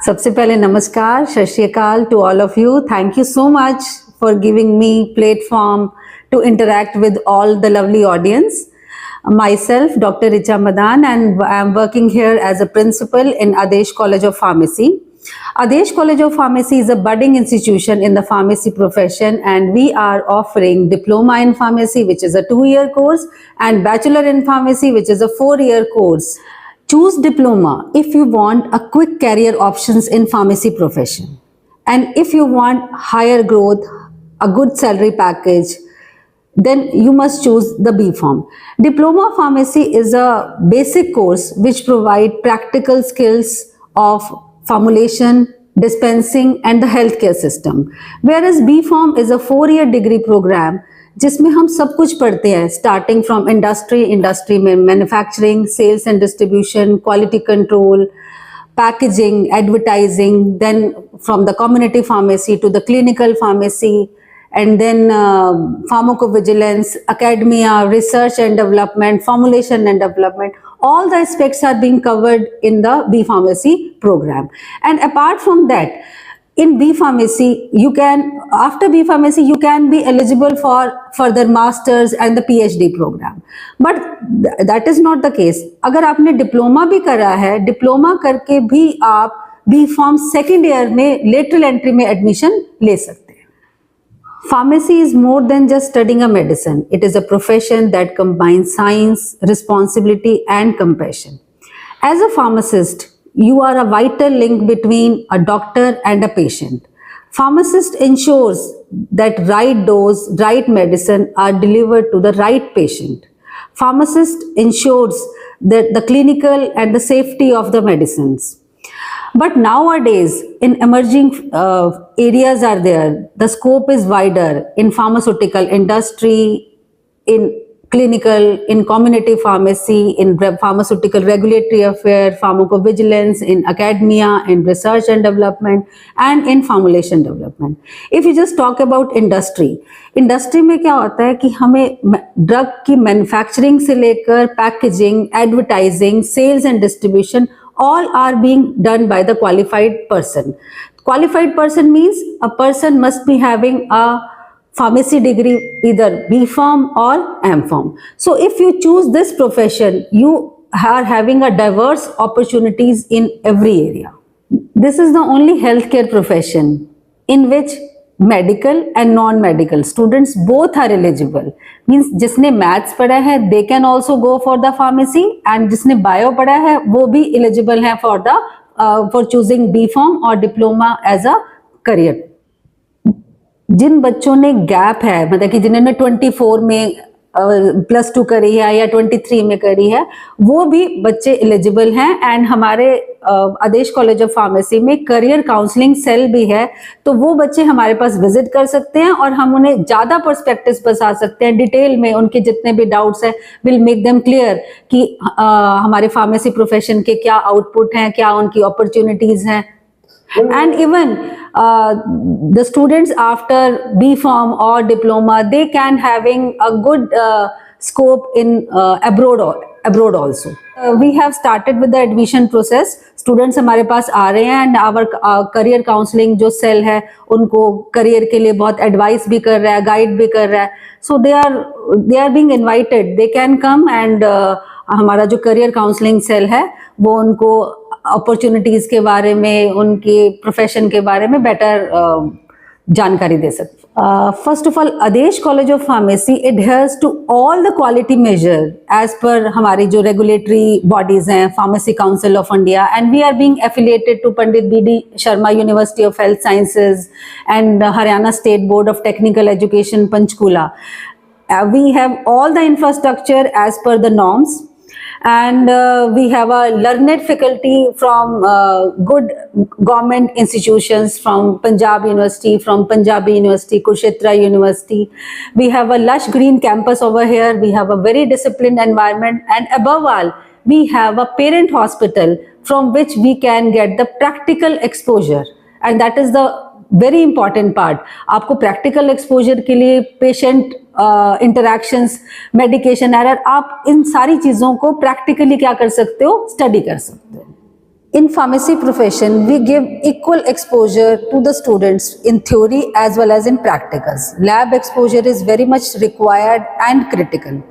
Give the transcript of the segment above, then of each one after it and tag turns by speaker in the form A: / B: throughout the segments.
A: सबसे पहले नमस्कार, सत श्री अकाल to all of you. Thank you so much for giving me platform to interact with all the lovely audience. Myself, Dr. Richa Madan, and I am working here as a principal in Adesh College of Pharmacy. Adesh College of Pharmacy is a budding institution in the pharmacy profession, and we are offering diploma in pharmacy, which is a 2-year course, and bachelor in pharmacy, which is a 4-year course. Choose diploma if you want a quick career options in pharmacy profession, and if you want higher growth, a good salary package, then you must choose the B Pharm. Diploma Pharmacy is a basic course which provide practical skills of formulation, dispensing and the healthcare system. Whereas B Pharm is a 4-year degree program जिसमें हम सब कुछ पढ़ते हैं, starting from industry में manufacturing, sales and distribution, quality control, packaging, advertising, then from the community pharmacy to the clinical pharmacy, and then pharmacovigilance, academia, research and development, formulation and development. All the aspects are being covered in the B Pharmacy program. And apart from that, in B Pharmacy, after B Pharmacy, you can be eligible for further masters and the PhD program. But that is not the case. अगर आपने diploma भी करा है, diploma करके भी आप B Pharm second year में lateral entry में एडमिशन ले सकते हैं. Pharmacy is more than just studying a medicine. It is a profession that combines science, responsibility, and compassion. As a pharmacist, you are a vital link between a doctor and a patient. Pharmacist ensures that right dose, right medicine are delivered to the right patient. Pharmacist ensures that the clinical and the safety of the medicines. But nowadays, in emerging areas are there, the scope is wider in pharmaceutical industry, in clinical, in community pharmacy, in pharmaceutical regulatory affair, pharmacovigilance, in academia, in research and development, and in formulation development. If you just talk about industry में क्या होता है कि हमें drug की manufacturing से लेकर packaging, advertising, sales and distribution, all are being done by the qualified person. Qualified person means a person must be having a pharmacy degree, either B Pharm or M Pharm. So if you choose this profession, you are having a diverse opportunities in every area. This is the only healthcare profession in which medical and non-medical students both are eligible. Means जिसने maths पढ़ा है they can also go for the pharmacy, and जिसने bio पढ़ा है वो भी eligible है for choosing B Pharm or diploma as a career. जिन बच्चों ने गैप है, मतलब कि जिन्होंने 24 में +2 करी है या 23 में करी है, वो भी बच्चे एलिजिबल हैं. एंड हमारे आदेश कॉलेज ऑफ फार्मेसी में करियर काउंसलिंग सेल भी है, तो वो बच्चे हमारे पास विजिट कर सकते हैं और हम उन्हें ज़्यादा पर्सपेक्टिव्स बता सकते हैं. डिटेल में उनके जितने भी डाउट्स हैं विल मेक देम क्लियर कि हमारे फार्मेसी प्रोफेशन के क्या आउटपुट हैं, क्या उनकी अपॉर्चुनिटीज़ हैं. And even the students after B Pharm or diploma, they can having a good scope in abroad also. We have started with the admission process. Students हमारे पास आ रहे हैं and our career counseling जो cell है उनको career के लिए बहुत advice भी कर रहा है, guide भी कर रहा है. So they are being invited. They can come and हमारा जो career counseling सेल है वो उनको अपॉर्चुनिटीज के बारे में, उनके प्रोफेशन के बारे में बेटर जानकारी दे सकते. First of all, Adesh college of pharmacy adheres to all the quality measure as per हमारी जो रेगुलेटरी बॉडीज हैं, pharmacy council of India, and we are being affiliated to Pandit BD Sharma university of health sciences and Haryana state board of technical education Panchkula. We have all the infrastructure as per the norms, and we have a learned faculty from good government institutions, from Punjab University, from Punjabi University, Kurukshetra University. We have a lush green campus over here. We have a very disciplined environment, and above all, we have a parent hospital from which we can get the practical exposure, and that is the very important part. आपको practical exposure के लिए patient interactions, medication error, आप इन सारी चीज़ों को practically क्या कर सकते हो, study कर सकते हो. In pharmacy profession, we give equal exposure to the students in theory as well as in practicals. Lab exposure is very much required and critical.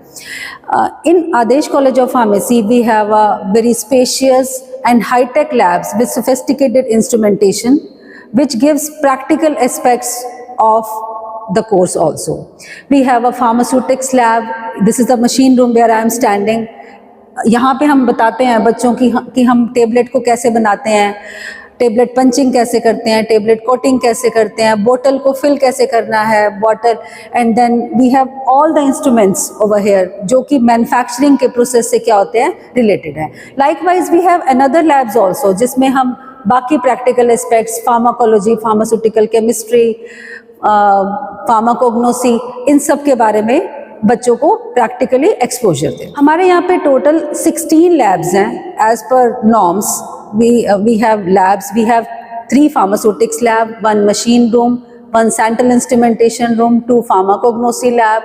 A: In Adesh College of Pharmacy, we have a very spacious and high-tech labs with sophisticated instrumentation, which gives practical aspects of the course also. We have a pharmaceutics lab. This is the machine room where I am standing. यहाँ पे हम बताते हैं बच्चों की कि हम tablet को कैसे बनाते हैं, टेबलेट पंचिंग कैसे करते हैं, टेबलेट कोटिंग कैसे करते हैं, बोतल को फिल कैसे करना है, bottle, and then we have all the instruments over here जो कि मैन्युफैक्चरिंग के प्रोसेस से क्या होते हैं, रिलेटेड है. Likewise we have another labs also जिसमें हम बाकी practical aspects, pharmacology, pharmaceutical chemistry, pharmacognosy, इन सब के बारे में बच्चों को प्रैक्टिकली एक्सपोजर दें. हमारे यहाँ पे टोटल 16 लैब्स हैं as per norms. We have labs, we have 3 pharmaceutics lab, 1 machine room, 1 central instrumentation room, 2 pharmacognosy lab,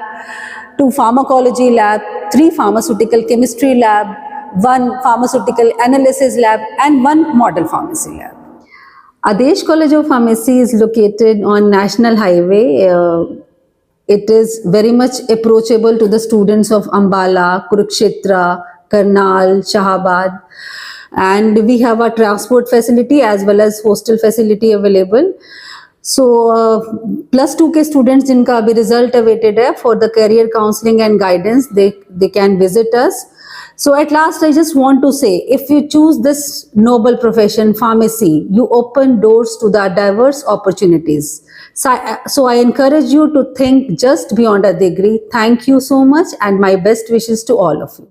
A: 2 pharmacology lab, 3 pharmaceutical chemistry lab, 1 pharmaceutical analysis lab and 1 model pharmacy lab. Adesh College of Pharmacy is located on National Highway. It is very much approachable to the students of Ambala, Kurukshetra, Karnal, Shahabad, and we have a transport facility as well as hostel facility available. So +2 के students जिनका अभी result awaited है for the career counseling and guidance, they can visit us. So at last, I just want to say, if you choose this noble profession, pharmacy, you open doors to the diverse opportunities. So I encourage you to think just beyond a degree. Thank you so much and my best wishes to all of you.